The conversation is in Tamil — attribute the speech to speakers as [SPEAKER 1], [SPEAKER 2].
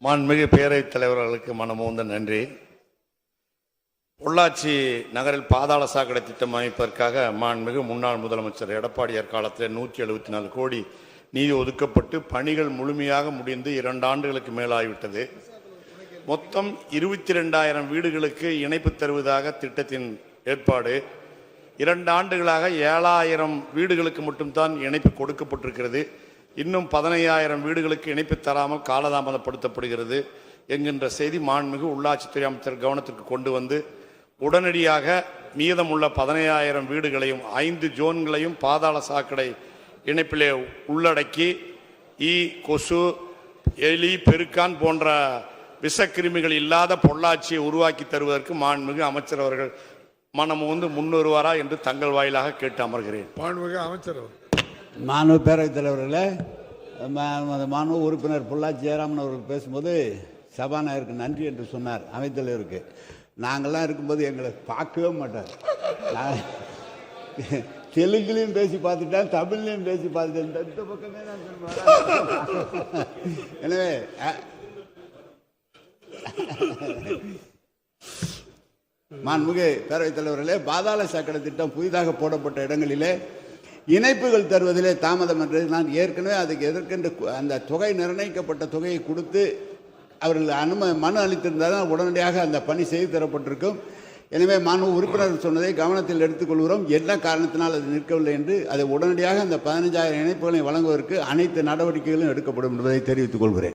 [SPEAKER 1] மாண்புமிகு பேரவைத் தலைவர்களுக்கு மனமோந்த நன்றி. பொள்ளாச்சி நகரில் பாதாள சாக்கடை திட்டம் அமைப்பதற்காக மாண்புமிகு முன்னாள் முதலமைச்சர் எடப்பாடியார் காலத்தில் 174 கோடி நிதி ஒதுக்கப்பட்டு பணிகள் முழுமையாக முடிந்து 2 ஆண்டுகளுக்கு மேலாகிவிட்டது. மொத்தம் 22,000 வீடுகளுக்கு இணைப்பு தருவதாக திட்டத்தின் ஏற்பாடு. 2 ஆண்டுகளாக 7,000 வீடுகளுக்கு மட்டும்தான் இணைப்பு கொடுக்கப்பட்டிருக்கிறது. இன்னும் 15,000 வீடுகளுக்கு இணைப்பு தராமல் காலதாமதப்படுத்தப்படுகிறது என்கின்ற செய்தி மாண்புமிகு உள்ளாட்சித்துறை அமைச்சர் கவனத்திற்கு கொண்டு வந்து உடனடியாக மீதமுள்ள 15,000 வீடுகளையும் 5 ஜோன்களையும் பாதாள சாக்கடை இணைப்பிலே உள்ளடக்கி கொசு, எலி, பெருக்கான் போன்ற விஷக்கிருமிகள் இல்லாத பொள்ளாச்சியை உருவாக்கி தருவதற்கு மாண்புமிகு அமைச்சர் அவர்கள் மனம் வந்து முன்வருவாரா என்று தங்கள் வாயிலாக கேட்டு அமர்கிறேன்.
[SPEAKER 2] மாண்புமிகு அமைச்சர்
[SPEAKER 3] மாண்பு பேரவைத் தலைவர்களே, மாண்பு உறுப்பினர் பொள்ளாச்சி ஜெயராமன் அவர்கள் பேசும்போது சபாநாயகருக்கு நன்றி என்று சொன்னார். அவைத்தலைவருக்கு நாங்கள்லாம் இருக்கும்போது எங்களை பார்க்கவே மாட்டார். தெலுங்குலையும் பேசி பார்த்துட்டேன், தமிழ்லையும் பேசி பார்த்துட்டேன், இந்த பக்கமே நான் சொல்லுவேன். எனவே மாண்புமிகு பேரவைத் தலைவர்களே, பாதாள சாக்கடை திட்டம் புதிதாக போடப்பட்ட இடங்களிலே இணைப்புகள் தருவதிலே தாமதம் என்று நான் ஏற்கனவே அதுக்கு எதற்கென்று அந்த தொகை நிர்ணயிக்கப்பட்ட தொகையை கொடுத்து அவர்கள் மனு அளித்திருந்தால் உடனடியாக அந்த பணி செய்து தரப்பட்டிருக்கும். எனவே மாண்பு உறுப்பினர் சொன்னதை கவனத்தில் எடுத்துக்கொள்கிறோம். என்ன காரணத்தினால் அது நிற்கவில்லை என்று அதை உடனடியாக அந்த 15,000 இணைப்புகளை வழங்குவதற்கு அனைத்து நடவடிக்கைகளும் எடுக்கப்படும் என்பதை தெரிவித்துக் கொள்கிறேன்.